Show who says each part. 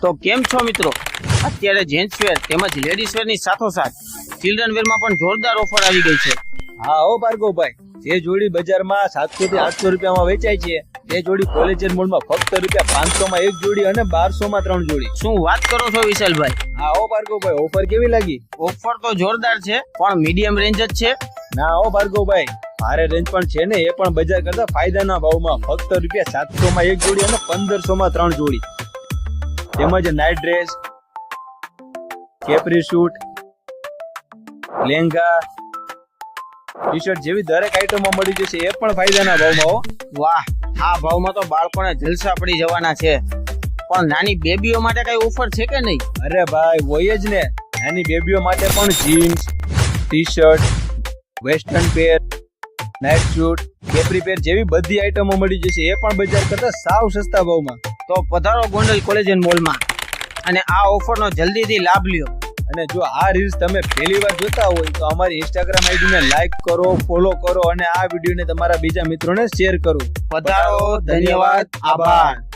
Speaker 1: તો કેમ છો મિત્રો? અત્યારે જેન્ટ્સ વેર તેમજ લેડીઝ વેર ની સાથોસાથ ચિલ્ડ્રન વેર માં પણ જોરદાર ઓફર આવી ગઈ છે.
Speaker 2: હા હો ભાર્ગવભાઈ, જે જોડી બજારમાં 700 થી 800 રૂપિયામાં વેચાય છે તે જોડી કોલેજિયન મોલમાં ફક્ત ₹500 માં એક જોડી અને 1200 માં 3 જોડી.
Speaker 1: શું વાત કરો છો વિશાલભાઈ?
Speaker 2: હા હો ભાર્ગવભાઈ, ઓફર કેવી લાગી?
Speaker 1: ઓફર તો જોરદાર છે, પણ મીડિયમ રેન્જ જ છે.
Speaker 2: ના હો ભાર્ગવભાઈ, ભારે રેન્જ પણ છે ને, એ પણ બજાર કરતા ફાયદાના ભાવમાં ફક્ત ₹700 માં એક જોડી અને 1500 માં 3 જોડી. તેમજ નાઇટ ડ્રેસ, કેપરી સૂટ, લેંગા, ટી-શર્ટ જેવી દરેક આઈટમો મળી જશે, એ પણ ફાયદાના ભાવમાં હો.
Speaker 1: વાહ, આ ભાવમાં તો બાળકોને જલસા પડી જવાના છે. પણ નાની બેબીઓ માટે કઈ ઓફર છે કે નહીં?
Speaker 2: અરે ભાઈ, હોય જ ને. નાની બેબીઓ માટે પણ jeans, T-shirt, western pair, night suit, capri પેર જેવી બધી આઈટમો મળી જશે, એ પણ બજાર કરતા સાવ સસ્તા ભાવમાં.
Speaker 1: તો પધારો ગોંડલ કોલેજિયન મોલમાં અને આ ઓફરનો જલ્દીથી લાભ લ્યો.
Speaker 2: અને જો આ રીલ્સ તમે પહેલી વાર જોતા હોય તો અમારી ઇન્સ્ટાગ્રામ આઈડીને લાઈક કરો, ફોલો કરો અને આ વિડીયોને તમારા બીજા મિત્રોને શેર કરો.
Speaker 1: પધારો, ધન્યવાદ, આભાર.